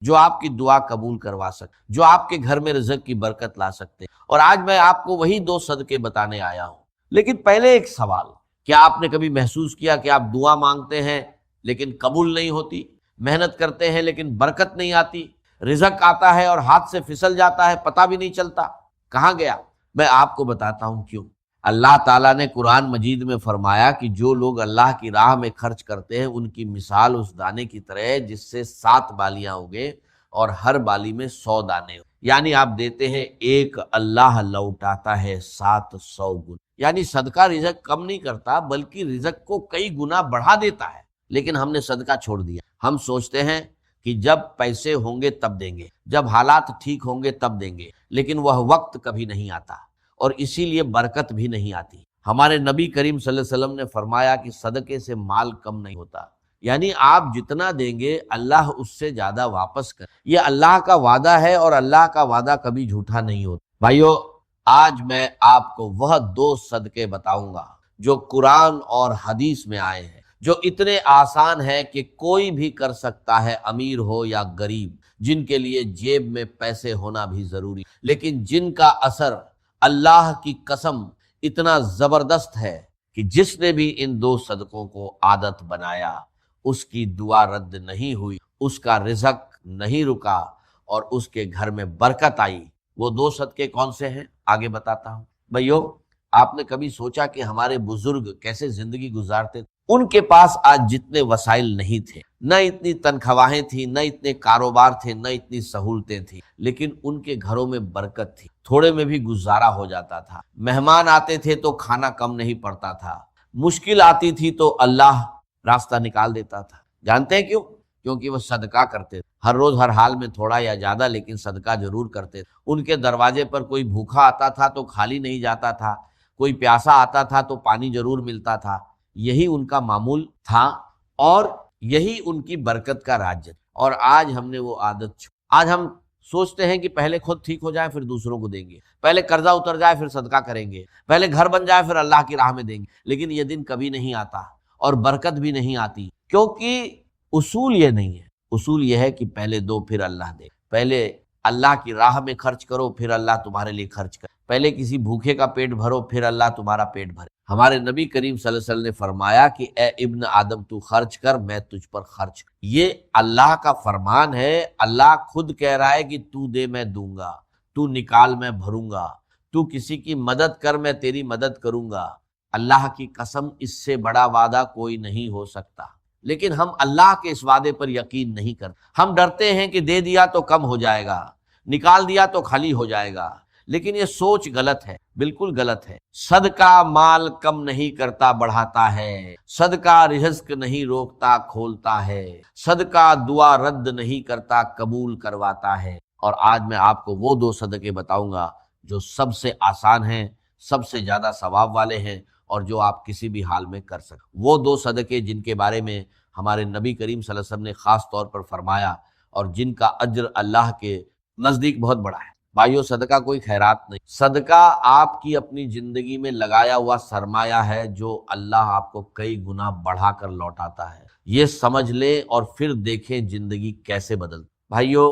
جو آپ کی دعا قبول کروا سکتے، جو آپ کے گھر میں رزق کی برکت لا سکتے، اور آج میں آپ کو وہی 2 صدقے بتانے آیا ہوں۔ لیکن پہلے ایک سوال، کیا آپ نے کبھی محسوس کیا کہ آپ دعا مانگتے ہیں لیکن قبول نہیں ہوتی، محنت کرتے ہیں لیکن برکت نہیں آتی، رزق آتا ہے اور ہاتھ سے پھسل جاتا ہے، پتہ بھی نہیں چلتا کہاں گیا؟ میں آپ کو بتاتا ہوں کیوں۔ اللہ تعالیٰ نے قرآن مجید میں فرمایا کہ جو لوگ اللہ کی راہ میں خرچ کرتے ہیں ان کی مثال اس دانے کی طرح ہے جس سے 7 بالیاں اگے اور ہر بالی میں 100 دانے ہو۔ یعنی آپ دیتے ہیں ایک، اللہ لوٹاتا ہے 700 گنا۔ یعنی صدقہ رزق کم نہیں کرتا بلکہ رزق کو کئی گنا بڑھا دیتا ہے۔ لیکن ہم نے صدقہ چھوڑ دیا۔ ہم سوچتے ہیں کہ جب پیسے ہوں گے تب دیں گے، جب حالات ٹھیک ہوں گے تب دیں گے، لیکن وہ وقت کبھی نہیں آتا اور اسی لیے برکت بھی نہیں آتی۔ ہمارے نبی کریم صلی اللہ علیہ وسلم نے فرمایا کہ صدقے سے مال کم نہیں ہوتا، یعنی آپ جتنا دیں گے اللہ اس سے زیادہ واپس کر، یہ اللہ کا وعدہ ہے اور اللہ کا وعدہ کبھی جھوٹا نہیں ہوتا۔ بھائیو، آج میں آپ کو وہ 2 صدقے بتاؤں گا جو قرآن اور حدیث میں آئے ہیں، جو اتنے آسان ہیں کہ کوئی بھی کر سکتا ہے، امیر ہو یا غریب، جن کے لیے جیب میں پیسے ہونا بھی ضروری، لیکن جن کا اثر اللہ کی قسم اتنا زبردست ہے کہ جس نے بھی ان 2 صدقوں کو عادت بنایا اس کی دعا رد نہیں ہوئی، اس کا رزق نہیں رکا اور اس کے گھر میں برکت آئی۔ وہ 2 صدقے کون سے ہیں آگے بتاتا ہوں۔ بھائیو، آپ نے کبھی سوچا کہ ہمارے بزرگ کیسے زندگی گزارتے تھے؟ ان کے پاس آج جتنے وسائل نہیں تھے، نہ اتنی تنخواہیں تھیں، نہ اتنے کاروبار تھے، نہ اتنی سہولتیں تھیں، لیکن ان کے گھروں میں برکت تھی، تھوڑے میں بھی گزارا ہو جاتا تھا۔ مہمان آتے تھے تو کھانا کم نہیں پڑتا تھا، مشکل آتی تھی تو اللہ راستہ نکال دیتا تھا۔ جانتے ہیں کیوں؟ کیونکہ وہ صدقہ کرتے تھے، ہر روز ہر حال میں تھوڑا یا زیادہ لیکن صدقہ ضرور کرتے تھے۔ ان کے دروازے پر کوئی بھوکا آتا تھا تو خالی نہیں جاتا تھا، کوئی پیاسا آتا تھا تو پانی ضرور ملتا تھا۔ یہی ان کا معمول تھا اور یہی ان کی برکت کا راج ہے۔ اور آج ہم نے وہ عادت آج ہم سوچتے ہیں کہ پہلے خود ٹھیک ہو جائے پھر دوسروں کو دیں گے، پہلے قرضہ اتر جائے پھر صدقہ کریں گے، پہلے گھر بن جائے پھر اللہ کی راہ میں دیں گے، لیکن یہ دن کبھی نہیں آتا اور برکت بھی نہیں آتی، کیونکہ اصول یہ نہیں ہے۔ اصول یہ ہے کہ پہلے دو پھر اللہ دے، پہلے اللہ کی راہ میں خرچ کرو پھر اللہ تمہارے لیے خرچ کرے، پہلے کسی بھوکے کا پیٹ بھرو پھر اللہ تمہارا پیٹ بھرے۔ ہمارے نبی کریم صلی اللہ علیہ وسلم نے فرمایا کہ اے ابن آدم تو خرچ کر، میں تجھ پر خرچ کر۔ یہ اللہ کا فرمان ہے۔ اللہ خود کہہ رہا ہے کہ تو دے میں دوں گا، تو نکال میں بھروں گا، تو کسی کی مدد کر میں تیری مدد کروں گا۔ اللہ کی قسم اس سے بڑا وعدہ کوئی نہیں ہو سکتا، لیکن ہم اللہ کے اس وعدے پر یقین نہیں کرتے۔ ہم ڈرتے ہیں کہ دے دیا تو کم ہو جائے گا، نکال دیا تو خالی ہو جائے گا، لیکن یہ سوچ غلط ہے، بالکل غلط ہے۔ صدقہ مال کم نہیں کرتا، بڑھاتا ہے۔ صدقہ رزق نہیں روکتا، کھولتا ہے۔ صدقہ دعا رد نہیں کرتا، قبول کرواتا ہے۔ اور آج میں آپ کو وہ 2 صدقے بتاؤں گا جو سب سے آسان ہیں، سب سے زیادہ ثواب والے ہیں اور جو آپ کسی بھی حال میں کر سکتے۔ وہ 2 صدقے جن کے بارے میں ہمارے نبی کریم صلی اللہ علیہ وسلم نے خاص طور پر فرمایا اور جن کا اجر اللہ کے نزدیک بہت بڑا ہے۔ بھائیو، صدقہ کوئی خیرات نہیں، صدقہ آپ کی اپنی زندگی میں لگایا ہوا سرمایہ ہے جو اللہ آپ کو کئی گنا بڑھا کر لوٹاتا ہے۔ یہ سمجھ لیں اور پھر دیکھیں زندگی کیسے بدلتی۔ بھائیو،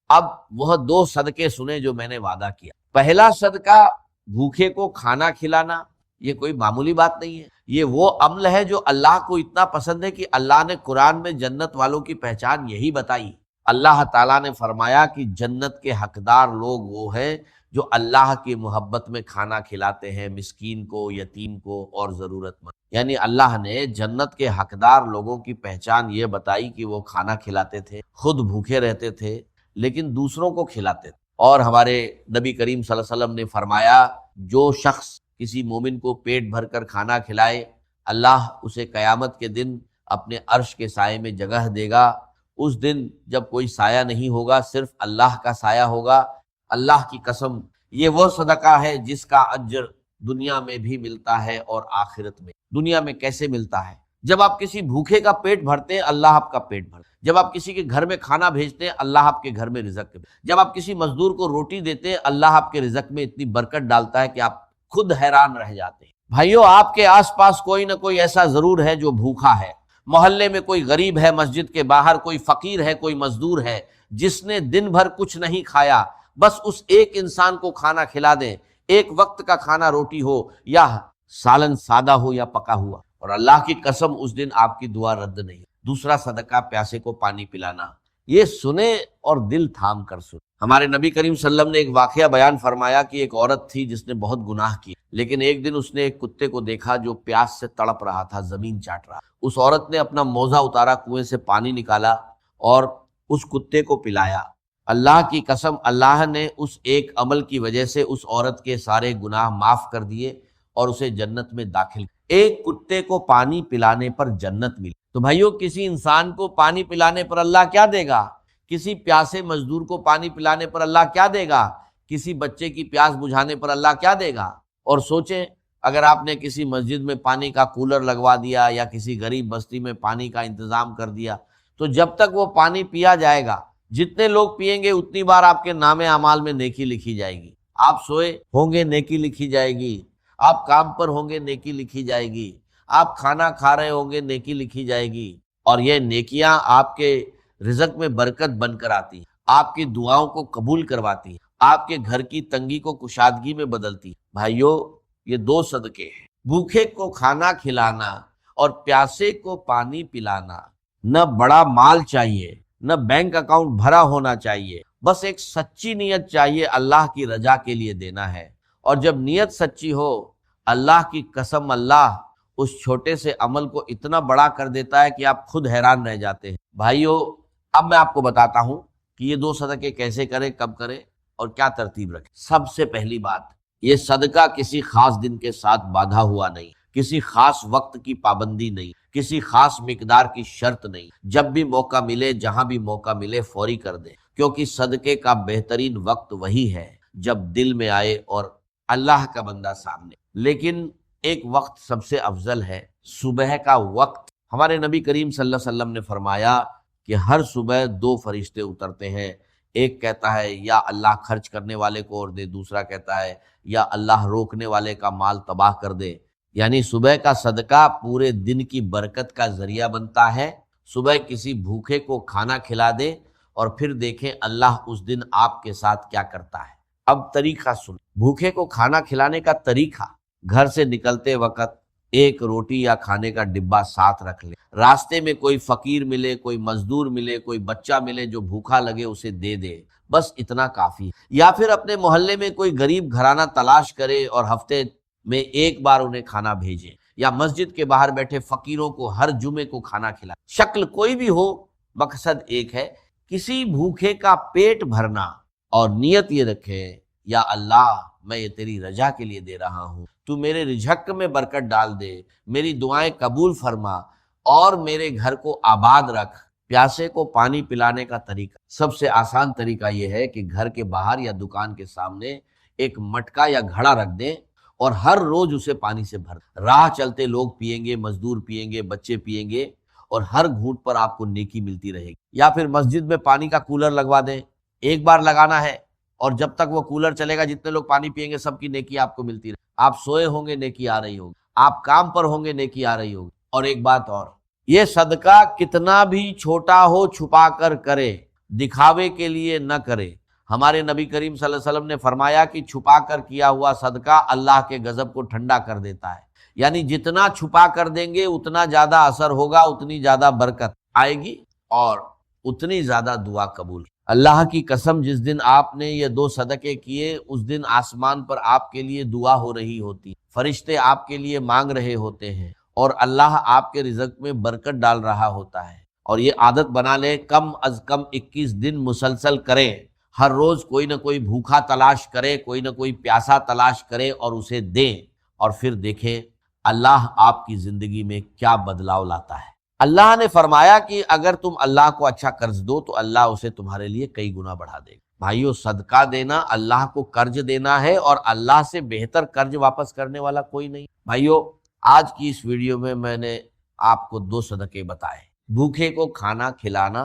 اب وہ 2 صدقے سنیں جو میں نے وعدہ کیا۔ پہلا صدقہ بھوکے کو کھانا کھلانا، یہ کوئی معمولی بات نہیں ہے، یہ وہ عمل ہے جو اللہ کو اتنا پسند ہے کہ اللہ نے قرآن میں جنت والوں کی پہچان یہی بتائی۔ اللہ تعالیٰ نے فرمایا کہ جنت کے حقدار لوگ وہ ہیں جو اللہ کی محبت میں کھانا کھلاتے ہیں مسکین کو، یتیم کو اور ضرورت مند۔ یعنی اللہ نے جنت کے حقدار لوگوں کی پہچان یہ بتائی کہ وہ کھانا کھلاتے تھے، خود بھوکے رہتے تھے لیکن دوسروں کو کھلاتے تھے۔ اور ہمارے نبی کریم صلی اللہ علیہ وسلم نے فرمایا جو شخص کسی مومن کو پیٹ بھر کر کھانا کھلائے، اللہ اسے قیامت کے دن اپنے عرش کے سائے میں جگہ دے گا۔ اس دن جب کوئی سایہ نہیں ہوگا، صرف اللہ کا سایہ ہوگا۔ اللہ کی قسم، یہ وہ صدقہ ہے جس کا اجر دنیا میں بھی ملتا ہے اور آخرت میں۔ دنیا میں کیسے ملتا ہے؟ جب آپ کسی بھوکے کا پیٹ بھرتے ہیں، اللہ آپ کا پیٹ بھرتا ہے۔ جب آپ کسی کے گھر میں کھانا بھیجتے ہیں، اللہ آپ کے گھر میں رزق ہے۔ جب آپ کسی مزدور کو روٹی دیتے ہیں، اللہ آپ کے رزق میں اتنی برکت ڈالتا ہے کہ آپ خود حیران رہ جاتے ہیں۔ بھائیو، آپ کے آس پاس کوئی نہ کوئی ایسا ضرور ہے جو بھوکا ہے، محلے میں کوئی غریب ہے، مسجد کے باہر کوئی فقیر ہے، کوئی مزدور ہے، جس نے دن بھر کچھ نہیں کھایا، بس اس ایک انسان کو کھانا کھلا دیں، ایک وقت کا کھانا روٹی ہو یا سالن سادہ ہو یا پکا ہوا، اور اللہ کی قسم اس دن آپ کی دعا رد نہیں۔ دوسرا صدقہ پیاسے کو پانی پلانا، یہ سنیں اور دل تھام کر سنیں۔ ہمارے نبی کریم صلی اللہ علیہ وسلم نے ایک واقعہ بیان فرمایا کہ ایک عورت تھی جس نے بہت گناہ کیے، لیکن ایک دن اس نے ایک کتے کو دیکھا جو پیاس سے تڑپ رہا تھا، زمین چاٹ رہا۔ اس عورت نے اپنا موزہ اتارا، کنویں سے پانی نکالا اور اس کتے کو پلایا۔ اللہ کی قسم اللہ نے اس ایک عمل کی وجہ سے اس عورت کے سارے گناہ معاف کر دیے اور اسے جنت میں داخل۔ ایک کتے کو پانی پلانے پر جنت ملی۔ تو بھائیو، کسی انسان کو پانی پلانے پر اللہ کیا دے گا؟ کسی پیاسے مزدور کو پانی پلانے پر اللہ کیا دے گا؟ کسی بچے کی پیاس بجھانے پر اللہ کیا دے گا؟ اور سوچیں، اگر آپ نے کسی مسجد میں پانی کا کولر لگوا دیا یا کسی غریب بستی میں پانی کا انتظام کر دیا، تو جب تک وہ پانی پیا جائے گا، جتنے لوگ پیئیں گے اتنی بار آپ کے نام اعمال میں نیکی لکھی جائے گی۔ آپ سوئے ہوں گے نیکی لکھی جائے گی، آپ کام پر ہوں گے نیکی لکھی جائے گی، آپ کھانا کھا رہے ہوں گے نیکی لکھی جائے گی، اور یہ نیکیاں آپ کے رزق میں برکت بن کر آتی، آپ کی دعاؤں کو قبول کرواتی، آپ کے گھر کی تنگی کو کشادگی میں بدلتی۔ بھائیو، یہ دو صدقے ہیں، بھوکے کو کھانا کھلانا اور پیاسے کو پانی پلانا۔ نہ بڑا مال چاہیے، نہ بینک اکاؤنٹ بھرا ہونا چاہیے، بس ایک سچی نیت چاہیے، اللہ کی رضا کے لیے دینا ہے۔ اور جب نیت سچی ہو، اللہ کی قسم اللہ اس چھوٹے سے عمل کو اتنا بڑا کر دیتا ہے کہ آپ خود حیران رہ جاتے ہیں۔ بھائیو، اب میں آپ کو بتاتا ہوں کہ یہ دو صدقے کیسے کریں، کب کریں اور کیا ترتیب رکھیں۔ سب سے پہلی بات، یہ صدقہ کسی خاص دن کے ساتھ باندھا ہوا نہیں، کسی خاص وقت کی پابندی نہیں، کسی خاص مقدار کی شرط نہیں۔ جب بھی موقع ملے، جہاں بھی موقع ملے، فوری کر دیں، کیونکہ صدقے کا بہترین وقت وہی ہے جب دل میں آئے اور اللہ کا بندہ سامنے۔ لیکن ایک وقت سب سے افضل ہے، صبح کا وقت۔ ہمارے نبی کریم صلی اللہ علیہ وسلم نے فرمایا کہ ہر صبح دو فرشتے اترتے ہیں، ایک کہتا ہے یا اللہ خرچ کرنے والے کو اور دے، دوسرا کہتا ہے یا اللہ روکنے والے کا مال تباہ کر دے۔ یعنی صبح کا صدقہ پورے دن کی برکت کا ذریعہ بنتا ہے۔ صبح کسی بھوکے کو کھانا کھلا دے اور پھر دیکھیں اللہ اس دن آپ کے ساتھ کیا کرتا ہے۔ اب طریقہ سن، بھوکے کو کھانا کھلانے کا طریقہ، گھر سے نکلتے وقت ایک روٹی یا کھانے کا ڈبہ ساتھ رکھ لیں، راستے میں کوئی فقیر ملے، کوئی مزدور ملے، کوئی بچہ ملے جو بھوکا لگے، اسے دے دے، بس اتنا کافی ہے۔ یا پھر اپنے محلے میں کوئی غریب گھرانہ تلاش کرے اور ہفتے میں ایک بار انہیں کھانا بھیجے، یا مسجد کے باہر بیٹھے فقیروں کو ہر جمعے کو کھانا کھلائے۔ شکل کوئی بھی ہو، مقصد ایک ہے، کسی بھوکے کا پیٹ بھرنا، اور نیت یہ رکھے یا اللہ میں یہ تیری رضا کے لیے دے رہا ہوں، تو میرے رزق میں برکت ڈال دے، میری دعائیں قبول فرما اور میرے گھر کو آباد رکھ۔ پیاسے کو پانی پلانے کا طریقہ، سب سے آسان طریقہ یہ ہے کہ گھر کے باہر یا دکان کے سامنے ایک مٹکا یا گھڑا رکھ دیں اور ہر روز اسے پانی سے بھر دیں۔ راہ چلتے لوگ پیئیں گے، مزدور پیئیں گے، بچے پیئیں گے، اور ہر گھونٹ پر آپ کو نیکی ملتی رہے گی۔ یا پھر مسجد میں پانی کا کولر لگوا دیں، ایک بار لگانا ہے اور جب تک وہ کولر چلے گا جتنے لوگ پانی پیئیں گے سب کی نیکی آپ کو ملتی رہے۔ آپ سوئے ہوں گے نیکی آ رہی ہوگی، آپ کام پر ہوں گے نیکی آ رہی ہوگی۔ اور ایک بات اور، یہ صدقہ کتنا بھی چھوٹا ہو چھپا کر کرے، دکھاوے کے لیے نہ کرے۔ ہمارے نبی کریم صلی اللہ علیہ وسلم نے فرمایا کہ چھپا کر کیا ہوا صدقہ اللہ کے غضب کو ٹھنڈا کر دیتا ہے۔ یعنی جتنا چھپا کر دیں گے اتنا زیادہ اثر ہوگا، اتنی زیادہ برکت آئے گی اور اتنی زیادہ دعا قبول۔ اللہ کی قسم، جس دن آپ نے یہ دو صدقے کیے اس دن آسمان پر آپ کے لیے دعا ہو رہی ہوتی، فرشتے آپ کے لیے مانگ رہے ہوتے ہیں اور اللہ آپ کے رزق میں برکت ڈال رہا ہوتا ہے۔ اور یہ عادت بنا لیں، کم از کم 21 دن مسلسل کریں، ہر روز کوئی نہ کوئی بھوکا تلاش کرے، کوئی نہ کوئی پیاسا تلاش کرے اور اسے دیں، اور پھر دیکھیں اللہ آپ کی زندگی میں کیا بدلاؤ لاتا ہے۔ اللہ نے فرمایا کہ اگر تم اللہ کو اچھا قرض دو تو اللہ اسے تمہارے لیے کئی گنا بڑھا دے گا۔ بھائیو، صدقہ دینا اللہ کو قرض دینا ہے، اور اللہ سے بہتر قرض واپس کرنے والا کوئی نہیں۔ بھائیو، آج کی اس ویڈیو میں میں نے آپ کو دو صدقے بتائے، بھوکے کو کھانا کھلانا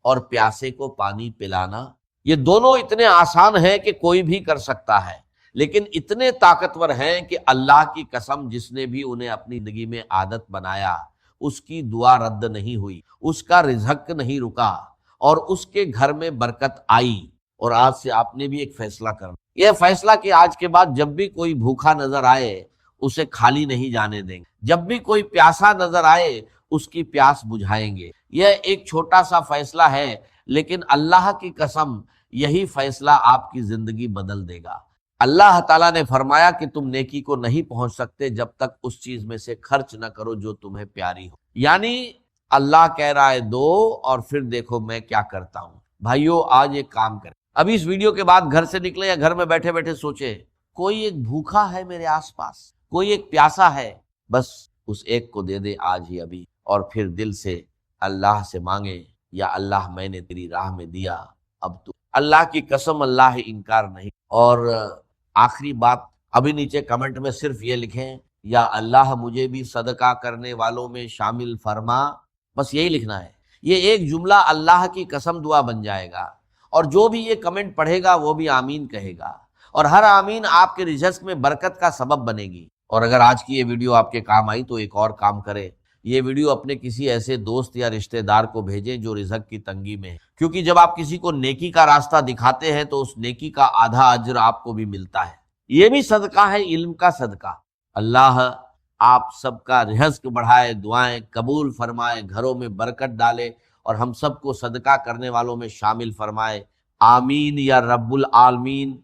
اور پیاسے کو پانی پلانا۔ یہ دونوں اتنے آسان ہیں کہ کوئی بھی کر سکتا ہے، لیکن اتنے طاقتور ہیں کہ اللہ کی قسم جس نے بھی انہیں اپنی زندگی میں عادت بنایا اس کی دعا رد نہیں ہوئی، اس کا رزق نہیں رکا، اور اس کے گھر میں برکت آئی۔ اور آج سے آپ نے بھی ایک فیصلہ کرنا، یہ فیصلہ کہ آج کے بعد جب بھی کوئی بھوکا نظر آئے اسے خالی نہیں جانے دیں گے، جب بھی کوئی پیاسا نظر آئے اس کی پیاس بجھائیں گے۔ یہ ایک چھوٹا سا فیصلہ ہے، لیکن اللہ کی قسم یہی فیصلہ آپ کی زندگی بدل دے گا۔ اللہ تعالیٰ نے فرمایا کہ تم نیکی کو نہیں پہنچ سکتے جب تک اس چیز میں سے خرچ نہ کرو جو تمہیں پیاری ہو۔ یعنی اللہ کہہ رہا ہے دو اور پھر دیکھو میں کیا کرتا ہوں۔ بھائیو آج ایک کام کریں، ابھی اس ویڈیو کے بعد گھر سے نکلے یا گھر میں بیٹھے بیٹھے سوچے کوئی ایک بھوکا ہے میرے آس پاس، کوئی ایک پیاسا ہے، بس اس ایک کو دے دے آج ہی ابھی، اور پھر دل سے اللہ سے مانگے یا اللہ میں نے تیری راہ میں دیا، اب تو اللہ کی قسم اللہ انکار نہیں۔ اور آخری بات، ابھی نیچے کمنٹ میں صرف یہ لکھیں یا اللہ مجھے بھی صدقہ کرنے والوں میں شامل فرما، بس یہی لکھنا ہے۔ یہ ایک جملہ اللہ کی قسم دعا بن جائے گا، اور جو بھی یہ کمنٹ پڑھے گا وہ بھی آمین کہے گا، اور ہر آمین آپ کے رزق میں برکت کا سبب بنے گی۔ اور اگر آج کی یہ ویڈیو آپ کے کام آئی تو ایک اور کام کرے، یہ ویڈیو اپنے کسی ایسے دوست یا رشتہ دار کو بھیجیں جو رزق کی تنگی میں ہے، کیونکہ جب آپ کسی کو نیکی کا راستہ دکھاتے ہیں تو اس نیکی کا آدھا اجر آپ کو بھی ملتا ہے۔ یہ بھی صدقہ ہے، علم کا صدقہ۔ اللہ آپ سب کا رزق بڑھائے، دعائیں قبول فرمائے، گھروں میں برکت ڈالے، اور ہم سب کو صدقہ کرنے والوں میں شامل فرمائے۔ آمین یا رب العالمین۔